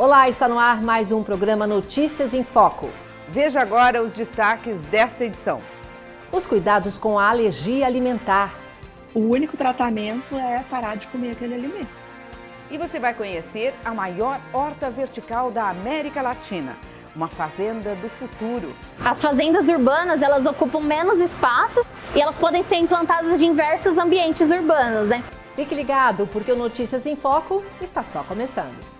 Olá, está no ar mais um programa Notícias em Foco. Veja agora os destaques desta edição. Os cuidados com a alergia alimentar. O único tratamento é parar de comer aquele alimento. E você vai conhecer a maior horta vertical da América Latina, uma fazenda do futuro. As fazendas urbanas, elas ocupam menos espaços e elas podem ser implantadas em diversos ambientes urbanos, né? Fique ligado, porque o Notícias em Foco está só começando.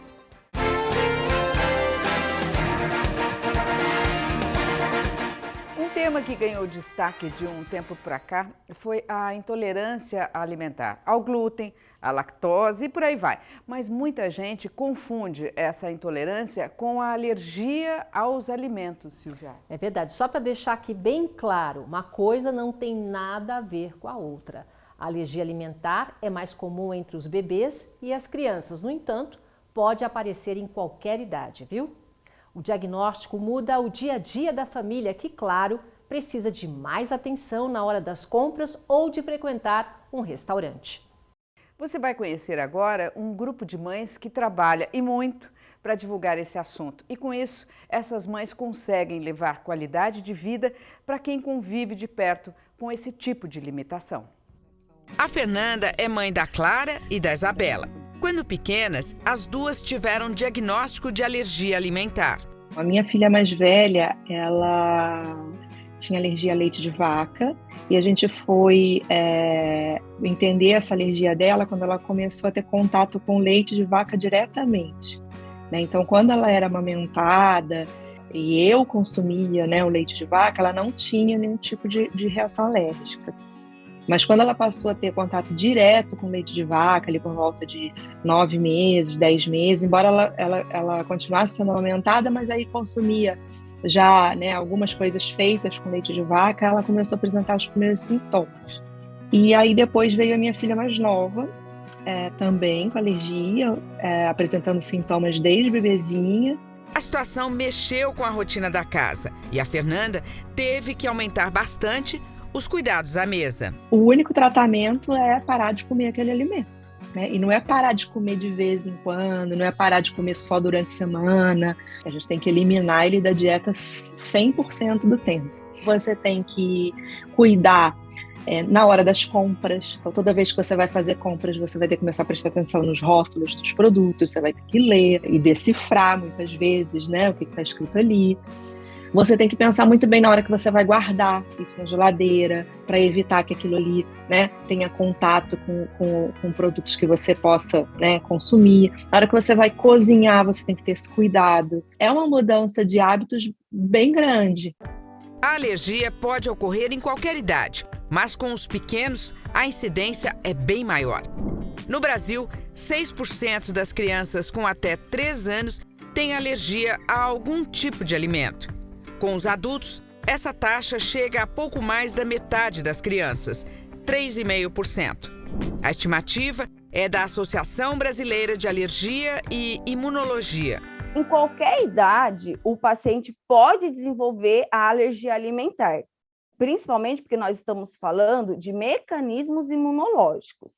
Um tema que ganhou destaque de um tempo para cá foi a intolerância alimentar, ao glúten, à lactose e por aí vai. Mas muita gente confunde essa intolerância com a alergia aos alimentos, Silvia. É verdade, só para deixar aqui bem claro, uma coisa não tem nada a ver com a outra. A alergia alimentar é mais comum entre os bebês e as crianças. No entanto, pode aparecer em qualquer idade, viu? O diagnóstico muda o dia a dia da família, que, claro, precisa de mais atenção na hora das compras ou de frequentar um restaurante. Você vai conhecer agora um grupo de mães que trabalha e muito para divulgar esse assunto. E com isso, essas mães conseguem levar qualidade de vida para quem convive de perto com esse tipo de limitação. A Fernanda é mãe da Clara e da Isabela. Quando pequenas, as duas tiveram diagnóstico de alergia alimentar. A minha filha mais velha, ela tinha alergia a leite de vaca e a gente foi entender essa alergia dela quando ela começou a ter contato com leite de vaca diretamente, né? Então, quando ela era amamentada e eu consumia, né, o leite de vaca, ela não tinha nenhum tipo de reação alérgica. Mas quando ela passou a ter contato direto com leite de vaca, ali por volta de 9 meses, 10 meses, embora ela continuasse sendo amamentada, mas aí consumia já, né, algumas coisas feitas com leite de vaca, ela começou a apresentar os primeiros sintomas. E aí depois veio a minha filha mais nova, também com alergia, apresentando sintomas desde bebezinha. A situação mexeu com a rotina da casa e a Fernanda teve que aumentar bastante os cuidados à mesa. O único tratamento é parar de comer aquele alimento, né? E não é parar de comer de vez em quando, não é parar de comer só durante a semana. A gente tem que eliminar ele da dieta 100% do tempo. Você tem que cuidar na hora das compras. Então, toda vez que você vai fazer compras, você vai ter que começar a prestar atenção nos rótulos dos produtos, você vai ter que ler e decifrar muitas vezes, né, o que está escrito ali. Você tem que pensar muito bem na hora que você vai guardar isso na geladeira, para evitar que aquilo ali, né, tenha contato com produtos que você possa, né, consumir. Na hora que você vai cozinhar, você tem que ter esse cuidado. É uma mudança de hábitos bem grande. A alergia pode ocorrer em qualquer idade, mas com os pequenos, a incidência é bem maior. No Brasil, 6% das crianças com até 3 anos têm alergia a algum tipo de alimento. Com os adultos, essa taxa chega a pouco mais da metade das crianças, 3,5%. A estimativa é da Associação Brasileira de Alergia e Imunologia. Em qualquer idade, o paciente pode desenvolver a alergia alimentar, principalmente porque nós estamos falando de mecanismos imunológicos.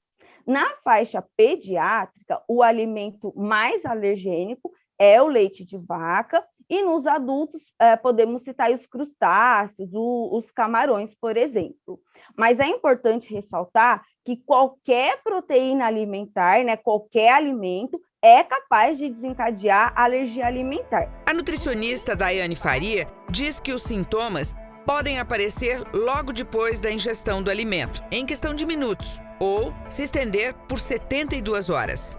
Na faixa pediátrica, o alimento mais alergênico é o leite de vaca, e nos adultos podemos citar os crustáceos, os camarões, por exemplo. Mas é importante ressaltar que qualquer proteína alimentar, né, qualquer alimento, é capaz de desencadear alergia alimentar. A nutricionista Daiane Faria diz que os sintomas podem aparecer logo depois da ingestão do alimento, em questão de minutos, ou se estender por 72 horas.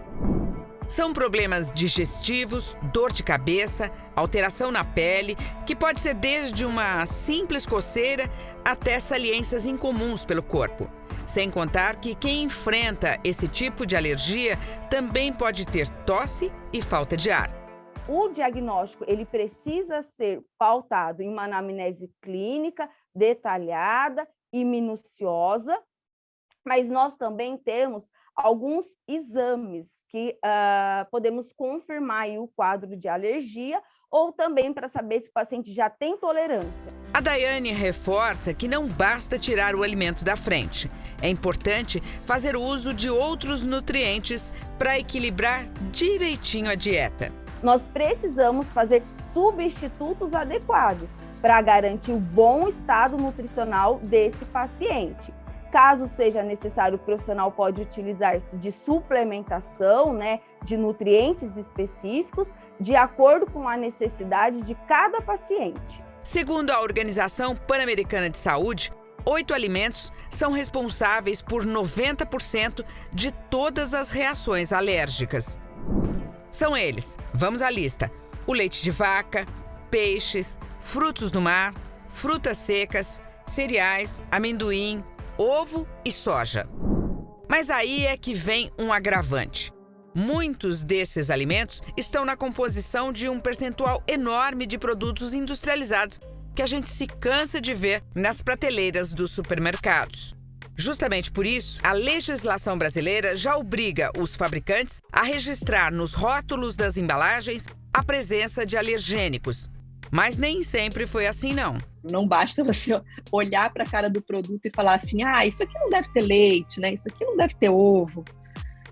São problemas digestivos, dor de cabeça, alteração na pele, que pode ser desde uma simples coceira até saliências incomuns pelo corpo. Sem contar que quem enfrenta esse tipo de alergia também pode ter tosse e falta de ar. O diagnóstico ele precisa ser pautado em uma anamnese clínica detalhada e minuciosa, mas nós também temos alguns exames que podemos confirmar aí o quadro de alergia ou também para saber se o paciente já tem tolerância. A Daiane reforça que não basta tirar o alimento da frente. É importante fazer uso de outros nutrientes para equilibrar direitinho a dieta. nós precisamos fazer substitutos adequados para garantir o bom estado nutricional desse paciente. Caso seja necessário, o profissional pode utilizar-se de suplementação, né, de nutrientes específicos, de acordo com a necessidade de cada paciente. Segundo a Organização Pan-Americana de Saúde, 8 alimentos são responsáveis por 90% de todas as reações alérgicas. São eles, vamos à lista: o leite de vaca, peixes, frutos do mar, frutas secas, cereais, amendoim, ovo e soja. Mas aí é que vem um agravante. Muitos desses alimentos estão na composição de um percentual enorme de produtos industrializados que a gente se cansa de ver nas prateleiras dos supermercados. Justamente por isso, a legislação brasileira já obriga os fabricantes a registrar nos rótulos das embalagens a presença de alergênicos. Mas nem sempre foi assim, não. Não basta você olhar para a cara do produto e falar assim, isso aqui não deve ter leite, né? Isso aqui não deve ter ovo,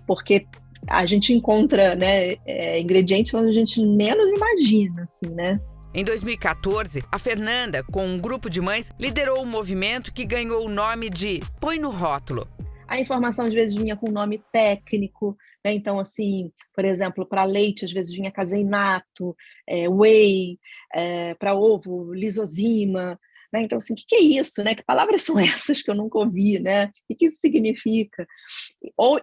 porque a gente encontra, né, ingredientes onde a gente menos imagina, assim, né? Em 2014, a Fernanda, com um grupo de mães, liderou um movimento que ganhou o nome de Põe no Rótulo. A informação às vezes vinha com nome técnico, né? Então, assim, por exemplo, para leite às vezes vinha caseinato, whey, para ovo, lisozima, né? Então, assim, o que é isso, né? Que palavras são essas que eu nunca ouvi, né? O que isso significa?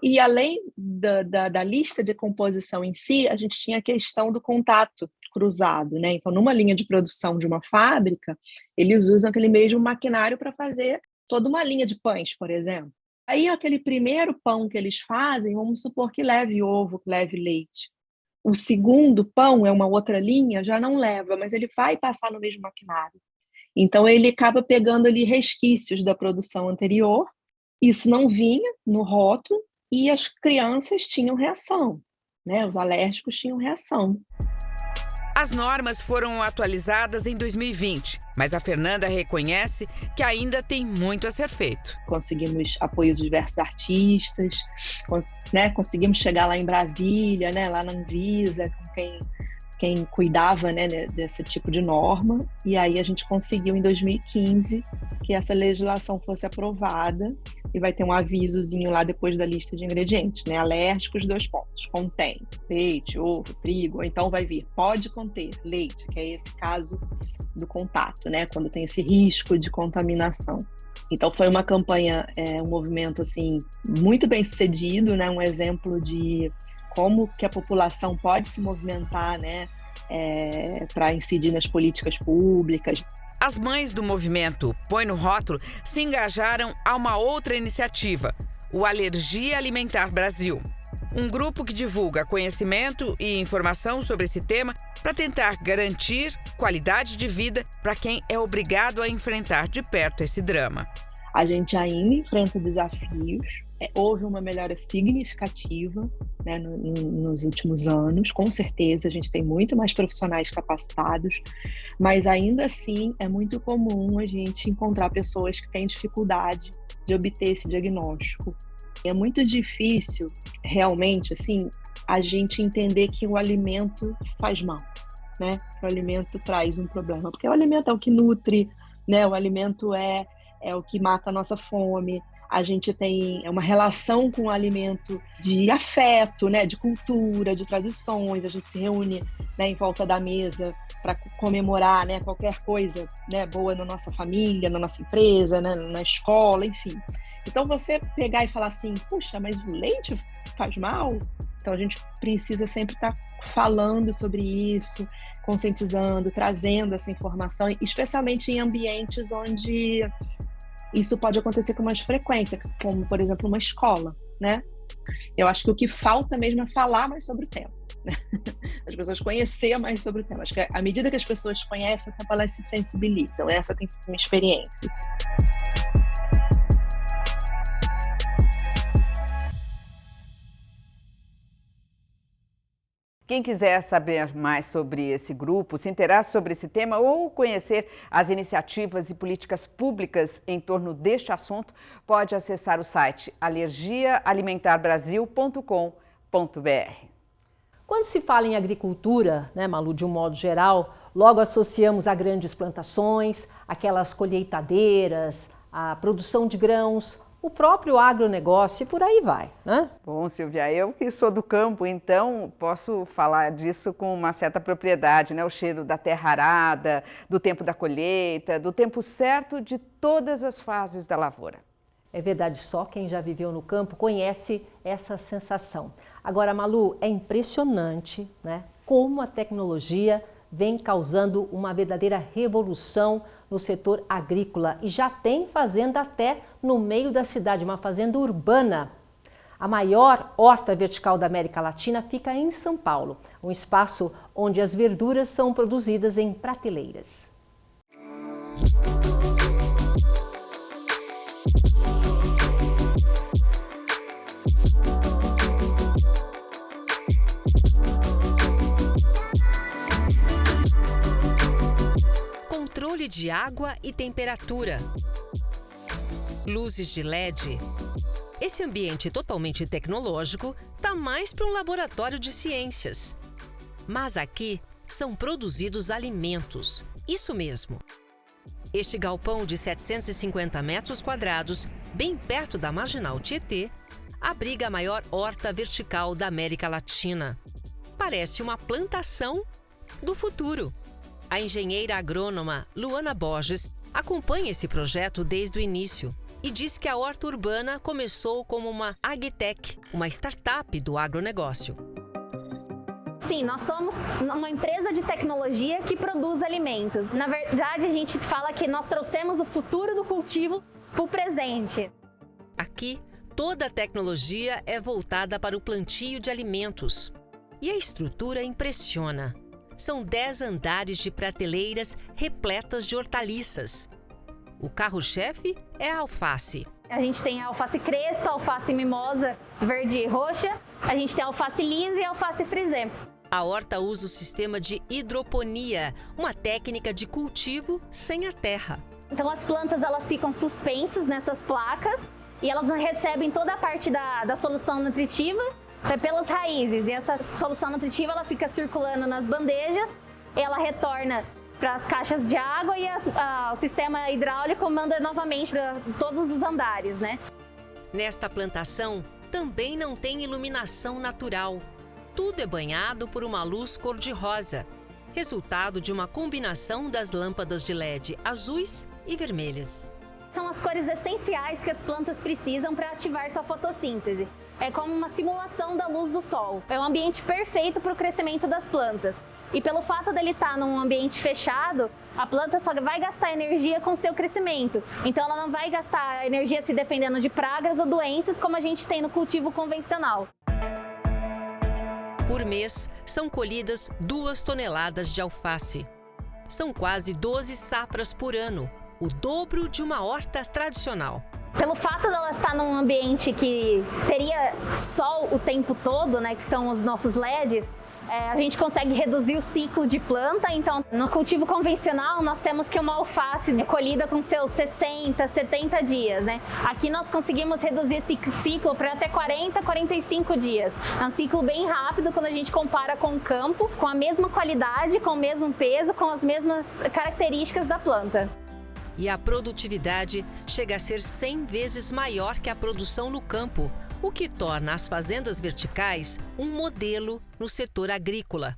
E além da lista de composição em si, a gente tinha a questão do contato cruzado, né? Então, numa linha de produção de uma fábrica, eles usam aquele mesmo maquinário para fazer toda uma linha de pães, por exemplo. Aí, aquele primeiro pão que eles fazem, vamos supor que leve ovo, que leve leite. O segundo pão é uma outra linha, já não leva, mas ele vai passar no mesmo maquinário. Então, ele acaba pegando ali resquícios da produção anterior. Isso não vinha no rótulo e as crianças tinham reação, né? Os alérgicos tinham reação. As normas foram atualizadas em 2020, mas a Fernanda reconhece que ainda tem muito a ser feito. Conseguimos apoio de diversos artistas, né? Conseguimos chegar lá em Brasília, né? Lá na Anvisa, com quem cuidava, né, desse tipo de norma, e aí a gente conseguiu em 2015 que essa legislação fosse aprovada e vai ter um avisozinho lá depois da lista de ingredientes, né? Alérgicos, 2 pontos, contém leite, ovo, trigo, ou então vai vir, pode conter leite, que é esse caso do contato, né? Quando tem esse risco de contaminação. Então foi uma campanha, um movimento assim muito bem sucedido, né? Um exemplo de como que a população pode se movimentar, né, para incidir nas políticas públicas. As mães do movimento Põe no Rótulo se engajaram a uma outra iniciativa, o Alergia Alimentar Brasil. Um grupo que divulga conhecimento e informação sobre esse tema para tentar garantir qualidade de vida para quem é obrigado a enfrentar de perto esse drama. A gente ainda enfrenta desafios. Houve uma melhora significativa, né, nos últimos anos, com certeza, a gente tem muito mais profissionais capacitados, mas ainda assim é muito comum a gente encontrar pessoas que têm dificuldade de obter esse diagnóstico. É muito difícil, realmente, assim, a gente entender que o alimento faz mal, né? Que o alimento traz um problema, porque o alimento é o que nutre, né? O alimento é o que mata a nossa fome. A gente tem uma relação com o alimento de afeto, né, de cultura, de tradições. A gente se reúne, né, em volta da mesa para comemorar, né, qualquer coisa, né, boa na nossa família, na nossa empresa, né, na escola, enfim. Então, você pegar e falar assim, puxa, mas o leite faz mal? Então, a gente precisa sempre estar falando sobre isso, conscientizando, trazendo essa informação, especialmente em ambientes onde isso pode acontecer com mais frequência, como, por exemplo, uma escola, né? Eu acho que o que falta mesmo é falar mais sobre o tema, né? As pessoas conhecer mais sobre o tema. Acho que à medida que as pessoas conhecem, elas se sensibilizam. Essa tem sido uma experiência. Quem quiser saber mais sobre esse grupo, se inteirar sobre esse tema ou conhecer as iniciativas e políticas públicas em torno deste assunto, pode acessar o site alergiaalimentarbrasil.com.br. Quando se fala em agricultura, né, Malu, de um modo geral, logo associamos a grandes plantações, aquelas colheitadeiras, a produção de grãos, o próprio agronegócio e por aí vai, né? Bom, Silvia, eu que sou do campo, então posso falar disso com uma certa propriedade, né? O cheiro da terra arada, do tempo da colheita, do tempo certo de todas as fases da lavoura. É verdade, só quem já viveu no campo conhece essa sensação. Agora, Malu, é impressionante, né, como a tecnologia vem causando uma verdadeira revolução no setor agrícola e já tem fazenda até no meio da cidade, uma fazenda urbana. A maior horta vertical da América Latina fica em São Paulo, um espaço onde as verduras são produzidas em prateleiras. Controle de água e temperatura. Luzes de LED. Esse ambiente totalmente tecnológico está mais para um laboratório de ciências. Mas aqui são produzidos alimentos, isso mesmo. Este galpão de 750 metros quadrados, bem perto da Marginal Tietê, abriga a maior horta vertical da América Latina. Parece uma plantação do futuro. A engenheira agrônoma Luana Borges acompanha esse projeto desde o início e diz que a horta urbana começou como uma agtech, uma startup do agronegócio. Sim, nós somos uma empresa de tecnologia que produz alimentos. Na verdade, a gente fala que nós trouxemos o futuro do cultivo para o presente. Aqui, toda a tecnologia é voltada para o plantio de alimentos. E a estrutura impressiona. São 10 andares de prateleiras repletas de hortaliças. O carro-chefe é a alface. A gente tem a alface crespa, a alface mimosa, verde e roxa. A gente tem a alface lisa e a alface frisé. A horta usa o sistema de hidroponia, uma técnica de cultivo sem a terra. Então as plantas elas ficam suspensas nessas placas e elas recebem toda a parte da solução nutritiva pelas raízes. E essa solução nutritiva ela fica circulando nas bandejas, ela retorna para as caixas de água e o sistema hidráulico manda novamente para todos os andares, né? Nesta plantação também não tem iluminação natural. Tudo é banhado por uma luz cor-de-rosa, resultado de uma combinação das lâmpadas de LED azuis e vermelhas. São as cores essenciais que as plantas precisam para ativar sua fotossíntese. É como uma simulação da luz do sol. É um ambiente perfeito para o crescimento das plantas. E pelo fato dele estar num ambiente fechado, a planta só vai gastar energia com o seu crescimento. Então ela não vai gastar energia se defendendo de pragas ou doenças como a gente tem no cultivo convencional. Por mês, são colhidas 2 toneladas de alface. São quase 12 safras por ano, o dobro de uma horta tradicional. Pelo fato dela estar num ambiente que teria sol o tempo todo, né, que são os nossos LEDs, a gente consegue reduzir o ciclo de planta. Então, no cultivo convencional, nós temos que uma alface colhida com seus 60, 70 dias, né? Aqui nós conseguimos reduzir esse ciclo para até 40, 45 dias. É um ciclo bem rápido quando a gente compara com o campo, com a mesma qualidade, com o mesmo peso, com as mesmas características da planta. E a produtividade chega a ser 100 vezes maior que a produção no campo, o que torna as fazendas verticais um modelo no setor agrícola.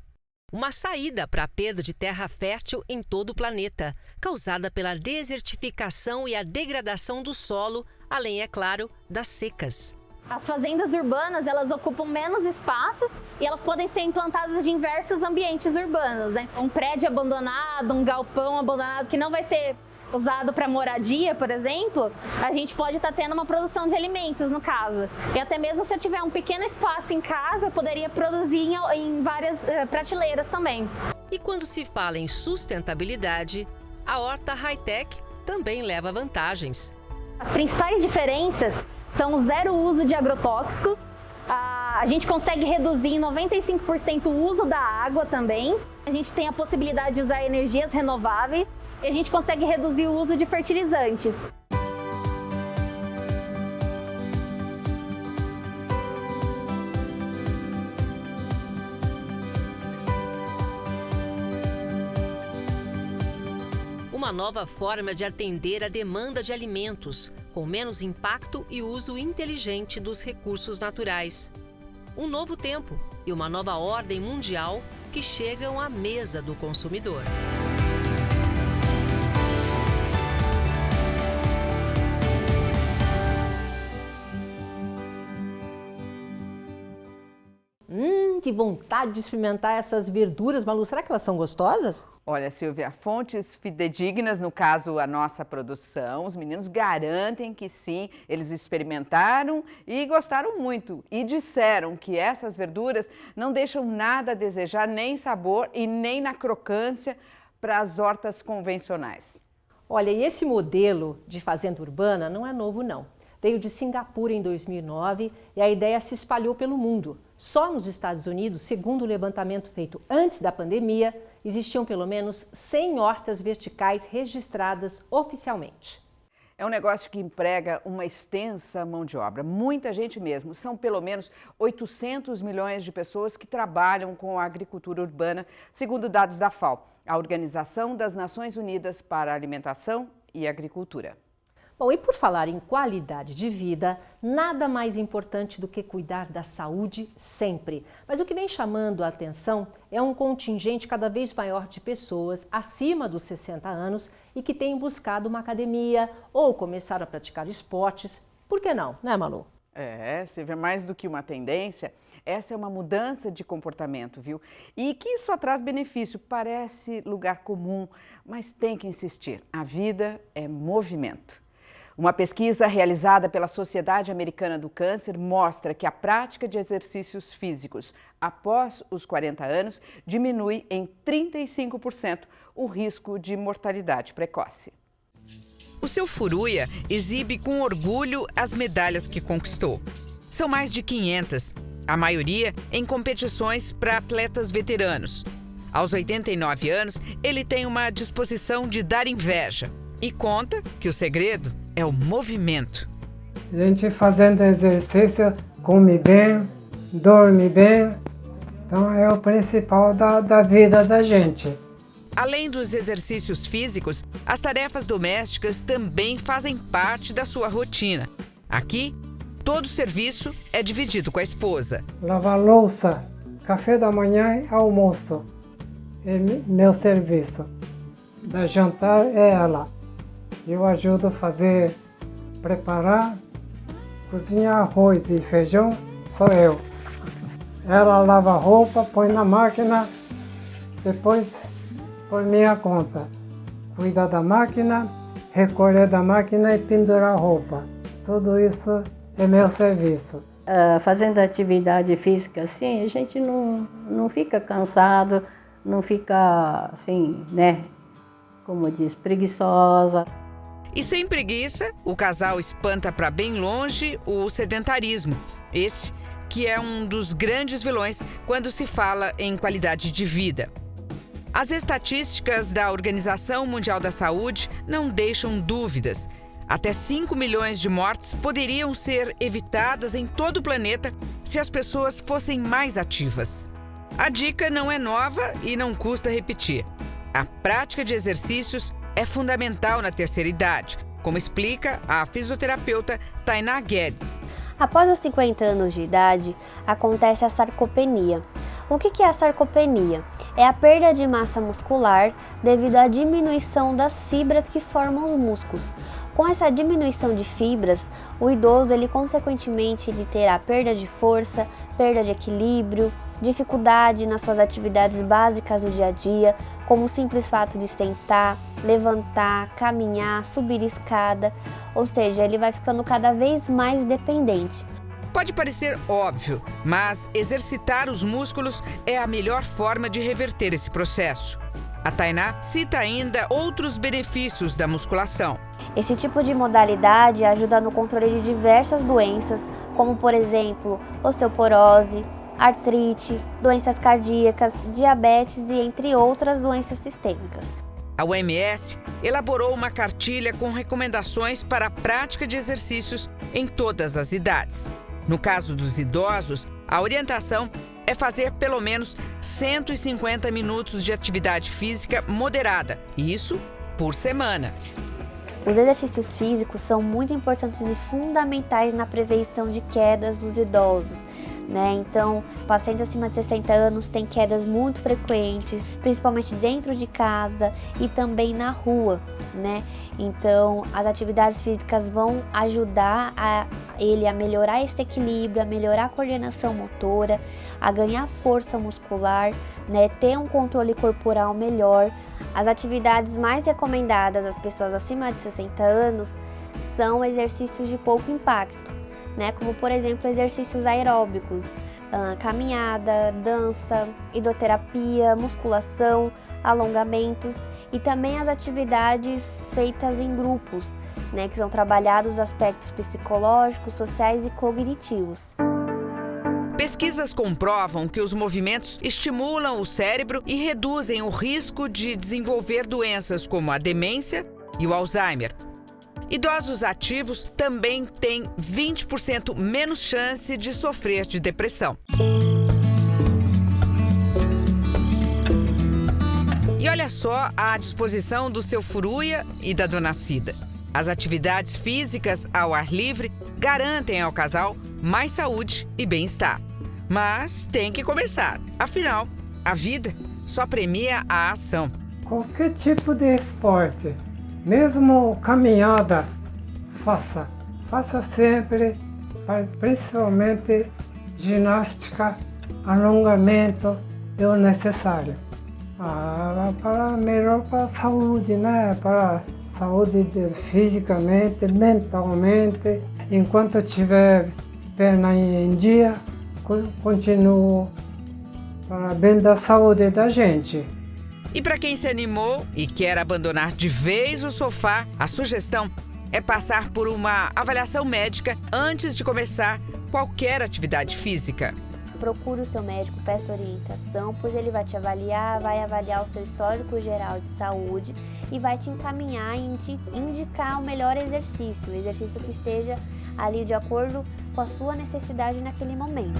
Uma saída para a perda de terra fértil em todo o planeta, causada pela desertificação e a degradação do solo, além, é claro, das secas. As fazendas urbanas, elas ocupam menos espaços e elas podem ser implantadas em diversos ambientes urbanos, né? Um prédio abandonado, um galpão abandonado que não vai ser usado para moradia, por exemplo, a gente pode estar tendo uma produção de alimentos, no caso. E até mesmo se eu tiver um pequeno espaço em casa, eu poderia produzir em várias prateleiras também. E quando se fala em sustentabilidade, a horta high-tech também leva vantagens. As principais diferenças são o zero uso de agrotóxicos, a gente consegue reduzir em 95% o uso da água também, a gente tem a possibilidade de usar energias renováveis, e a gente consegue reduzir o uso de fertilizantes. Uma nova forma de atender a demanda de alimentos, com menos impacto e uso inteligente dos recursos naturais. Um novo tempo e uma nova ordem mundial que chegam à mesa do consumidor. Que vontade de experimentar essas verduras, Malu. Será que elas são gostosas? Olha, Silvia, fontes fidedignas, no caso a nossa produção, os meninos garantem que sim, eles experimentaram e gostaram muito. E disseram que essas verduras não deixam nada a desejar, nem sabor e nem na crocância para as hortas convencionais. Olha, e esse modelo de fazenda urbana não é novo, não. Veio de Singapura em 2009 e a ideia se espalhou pelo mundo. Só nos Estados Unidos, segundo o levantamento feito antes da pandemia, existiam pelo menos 100 hortas verticais registradas oficialmente. É um negócio que emprega uma extensa mão de obra, muita gente mesmo. São pelo menos 800 milhões de pessoas que trabalham com a agricultura urbana, segundo dados da FAO, a Organização das Nações Unidas para a Alimentação e Agricultura. Bom, e por falar em qualidade de vida, nada mais importante do que cuidar da saúde sempre. Mas o que vem chamando a atenção é um contingente cada vez maior de pessoas acima dos 60 anos e que têm buscado uma academia ou começaram a praticar esportes. Por que não, né, Malu? Se vê mais do que uma tendência, essa é uma mudança de comportamento, viu? E que só traz benefício, parece lugar comum, mas tem que insistir. A vida é movimento. Uma pesquisa realizada pela Sociedade Americana do Câncer mostra que a prática de exercícios físicos após os 40 anos diminui em 35% o risco de mortalidade precoce. O seu Furuya exibe com orgulho as medalhas que conquistou. São mais de 500, a maioria em competições para atletas veteranos. Aos 89 anos, ele tem uma disposição de dar inveja e conta que o segredo é o movimento. A gente fazendo exercício, come bem, dorme bem, então é o principal da vida da gente. Além dos exercícios físicos, as tarefas domésticas também fazem parte da sua rotina. Aqui, todo serviço é dividido com a esposa. Lavar louça, café da manhã e almoço é meu serviço. Da jantar é ela. Eu ajudo a preparar, cozinhar arroz e feijão, sou eu. Ela lava a roupa, põe na máquina, depois por minha conta. Cuida da máquina, recolher da máquina e pendurar a roupa. Tudo isso é meu serviço. Fazendo atividade física assim, a gente não fica cansado, não fica assim, né, como diz, preguiçosa. E sem preguiça, o casal espanta para bem longe o sedentarismo. Esse que é um dos grandes vilões quando se fala em qualidade de vida. As estatísticas da Organização Mundial da Saúde não deixam dúvidas. Até 5 milhões de mortes poderiam ser evitadas em todo o planeta se as pessoas fossem mais ativas. A dica não é nova e não custa repetir. A prática de exercícios é fundamental na terceira idade, como explica a fisioterapeuta Tainá Guedes. Após os 50 anos de idade, acontece a sarcopenia. O que é a sarcopenia? É a perda de massa muscular devido à diminuição das fibras que formam os músculos. Com essa diminuição de fibras, o idoso consequentemente terá perda de força, perda de equilíbrio, dificuldade nas suas atividades básicas do dia a dia, como o simples fato de sentar, levantar, caminhar, subir escada, ou seja, ele vai ficando cada vez mais dependente. Pode parecer óbvio, mas exercitar os músculos é a melhor forma de reverter esse processo. A Tainá cita ainda outros benefícios da musculação. Esse tipo de modalidade ajuda no controle de diversas doenças, como por exemplo, osteoporose, artrite, doenças cardíacas, diabetes e entre outras doenças sistêmicas. A OMS elaborou uma cartilha com recomendações para a prática de exercícios em todas as idades. No caso dos idosos, a orientação é fazer pelo menos 150 minutos de atividade física moderada, isso por semana. Os exercícios físicos são muito importantes e fundamentais na prevenção de quedas dos idosos, né? Então, pacientes acima de 60 anos têm quedas muito frequentes, principalmente dentro de casa e também na rua, né? Então, as atividades físicas vão ajudar ele a melhorar esse equilíbrio, a melhorar a coordenação motora, a ganhar força muscular, né? Ter um controle corporal melhor. As atividades mais recomendadas às pessoas acima de 60 anos são exercícios de pouco impacto, né? Como, por exemplo, exercícios aeróbicos, caminhada, dança, hidroterapia, musculação, alongamentos e também as atividades feitas em grupos, né? Que são trabalhados aspectos psicológicos, sociais e cognitivos. Pesquisas comprovam que os movimentos estimulam o cérebro e reduzem o risco de desenvolver doenças como a demência e o Alzheimer. Idosos ativos também têm 20% menos chance de sofrer de depressão. E olha só a disposição do seu Furuia e da Dona Cida. As atividades físicas ao ar livre garantem ao casal mais saúde e bem-estar. Mas tem que começar. Afinal, a vida só premia a ação. Qualquer tipo de esporte, mesmo caminhada, faça. Faça sempre, principalmente ginástica, alongamento é o necessário. Melhor para a saúde, né? Para a saúde fisicamente, mentalmente. Enquanto tiver perna em dia, continuo para bem da saúde da gente. E para quem se animou e quer abandonar de vez o sofá, a sugestão é passar por uma avaliação médica antes de começar qualquer atividade física. Procure o seu médico, peça orientação, pois ele vai te avaliar, vai avaliar o seu histórico geral de saúde e vai te encaminhar e te indicar o melhor exercício, o exercício que esteja ali de acordo com a sua necessidade naquele momento.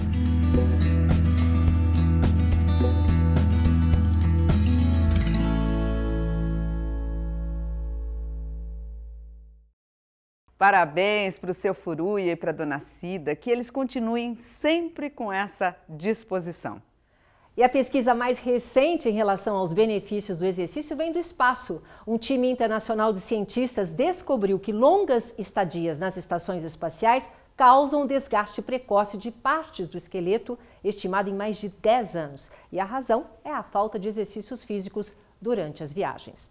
Parabéns para o seu Furuia e para a Dona Cida, que eles continuem sempre com essa disposição. E a pesquisa mais recente em relação aos benefícios do exercício vem do espaço. Um time internacional de cientistas descobriu que longas estadias nas estações espaciais causam desgaste precoce de partes do esqueleto, estimado em mais de 10 anos. E a razão é a falta de exercícios físicos durante as viagens.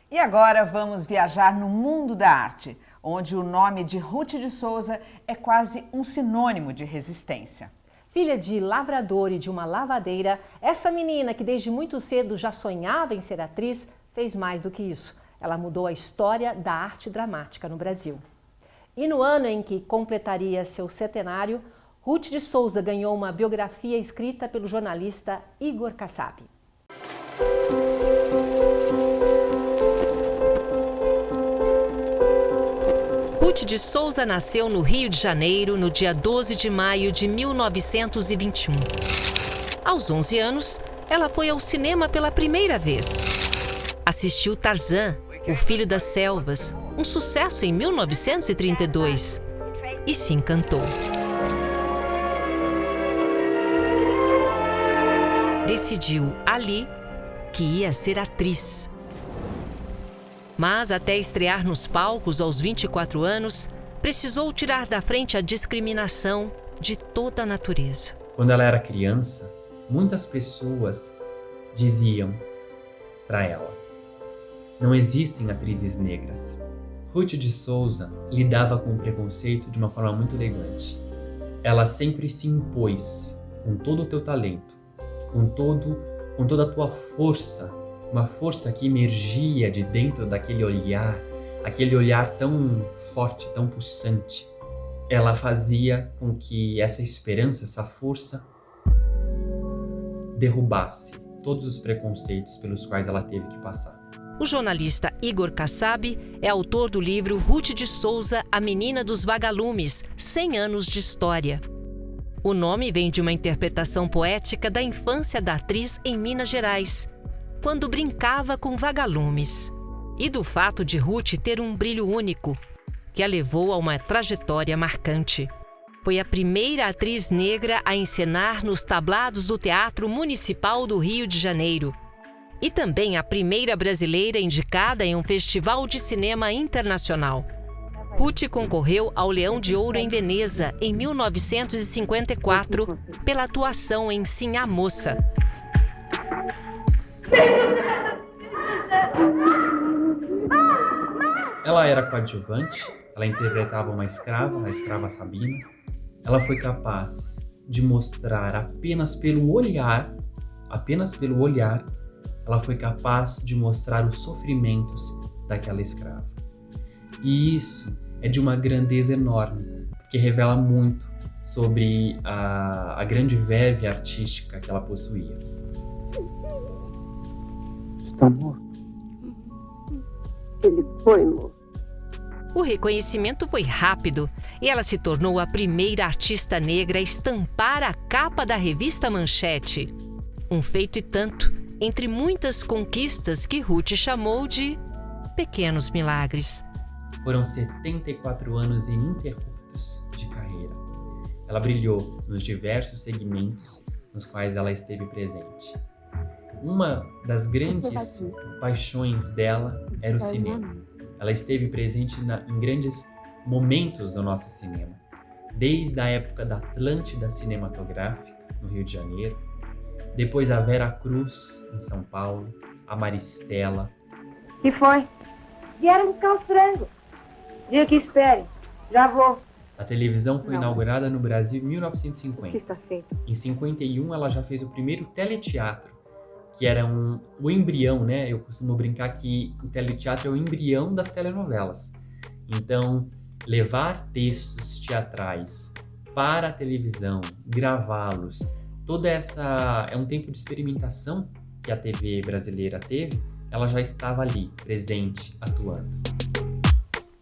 E agora vamos viajar no mundo da arte, onde o nome de Ruth de Souza é quase um sinônimo de resistência. Filha de lavrador e de uma lavadeira, essa menina que desde muito cedo já sonhava em ser atriz, fez mais do que isso. Ela mudou a história da arte dramática no Brasil. E no ano em que completaria seu centenário, Ruth de Souza ganhou uma biografia escrita pelo jornalista Igor Kassab. Ruth de Souza nasceu no Rio de Janeiro no dia 12 de maio de 1921. Aos 11 anos, ela foi ao cinema pela primeira vez. Assistiu Tarzan, o Filho das Selvas, um sucesso em 1932, e se encantou. Decidiu ali que ia ser atriz. Mas até estrear nos palcos aos 24 anos, precisou tirar da frente a discriminação de toda a natureza. Quando ela era criança, muitas pessoas diziam para ela: não existem atrizes negras. Ruth de Souza lidava com o preconceito de uma forma muito elegante. Ela sempre se impôs com todo o teu talento, com toda a tua força, uma força que emergia de dentro daquele olhar, aquele olhar tão forte, tão pulsante. Ela fazia com que essa esperança, essa força, derrubasse todos os preconceitos pelos quais ela teve que passar. O jornalista Igor Kassab é autor do livro Ruth de Souza, a Menina dos Vagalumes, 100 anos de história. O nome vem de uma interpretação poética da infância da atriz em Minas Gerais, quando brincava com vagalumes. e do fato de Ruth ter um brilho único, que a levou a uma trajetória marcante. Foi a primeira atriz negra a encenar nos tablados do Teatro Municipal do Rio de Janeiro. E também a primeira brasileira indicada em um festival de cinema internacional. Ruth concorreu ao Leão de Ouro em Veneza, em 1954, pela atuação em Sim, a Moça. Ela era coadjuvante, ela interpretava uma escrava, a escrava Sabina. Ela foi capaz de mostrar apenas pelo olhar, ela foi capaz de mostrar os sofrimentos daquela escrava. E isso é de uma grandeza enorme, porque revela muito sobre a grande verve artística que ela possuía. Está morto. Ele foi morto. O reconhecimento foi rápido e ela se tornou a primeira artista negra a estampar a capa da revista Manchete. Um feito e tanto, entre muitas conquistas que Ruth chamou de pequenos milagres. Foram 74 anos ininterruptos de carreira. Ela brilhou nos diversos segmentos nos quais ela esteve presente. Uma das grandes paixões dela era o cinema. Ela esteve presente em grandes momentos do nosso cinema. Desde a época da Atlântida Cinematográfica, no Rio de Janeiro. Depois a Vera Cruz, em São Paulo. A Maristela. Que foi? Vieram buscar os frangos. Diga que espere. Já vou. A televisão foi inaugurada no Brasil em 1950. Em 51 ela já fez o primeiro teleteatro, que era o embrião, né? Eu costumo brincar que o teleteatro é o embrião das telenovelas. Então, levar textos teatrais para a televisão, gravá-los, toda essa... é um tempo de experimentação que a TV brasileira teve, ela já estava ali, presente, atuando.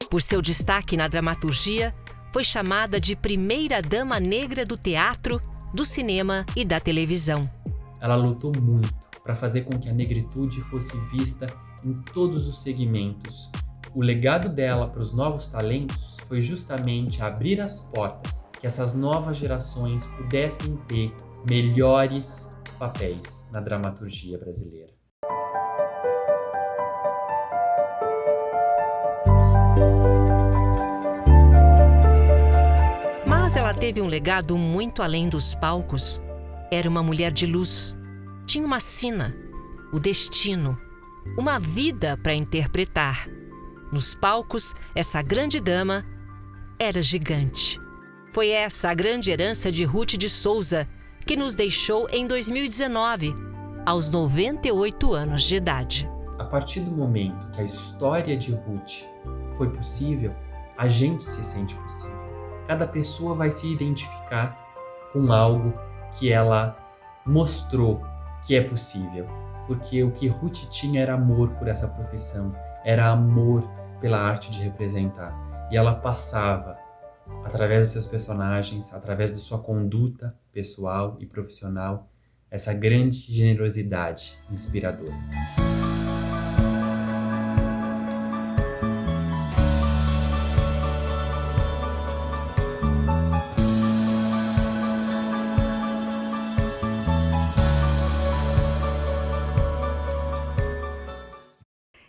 Por seu destaque na dramaturgia, foi chamada de primeira dama negra do teatro, do cinema e da televisão. Ela lutou muito para fazer com que a negritude fosse vista em todos os segmentos. O legado dela para os novos talentos foi justamente abrir as portas, que essas novas gerações pudessem ter melhores papéis na dramaturgia brasileira. Mas ela teve um legado muito além dos palcos. Era uma mulher de luz. Tinha uma sina, o destino, uma vida para interpretar. Nos palcos, essa grande dama era gigante. Foi essa a grande herança de Ruth de Souza, que nos deixou em 2019, aos 98 anos de idade. A partir do momento que a história de Ruth foi possível, a gente se sente possível. Cada pessoa vai se identificar com algo que ela mostrou que é possível, porque o que Ruth tinha era amor por essa profissão, era amor pela arte de representar, e ela passava, através dos seus personagens, através de sua conduta pessoal e profissional, essa grande generosidade inspiradora.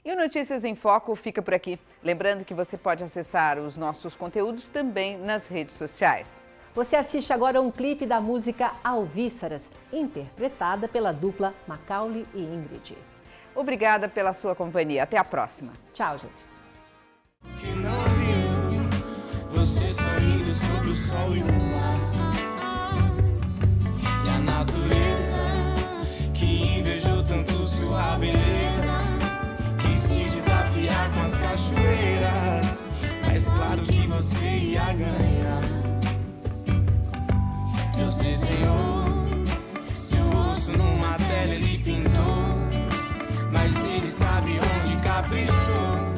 E o Notícias em Foco fica por aqui. Lembrando que você pode acessar os nossos conteúdos também nas redes sociais. Você assiste agora um clipe da música Alvíceras, interpretada pela dupla Macaulay e Ingrid. Obrigada pela sua companhia. Até a próxima. Tchau, gente. Que não viu você sorrindo sobre o sol e o mar. E a natureza que invejou tanto sua beleza. Quis te desafiar com as cachoeiras, mas claro que você ia ganhar. Deus desenhou seu rosto numa tela, ele pintou, mas ele sabe onde caprichou.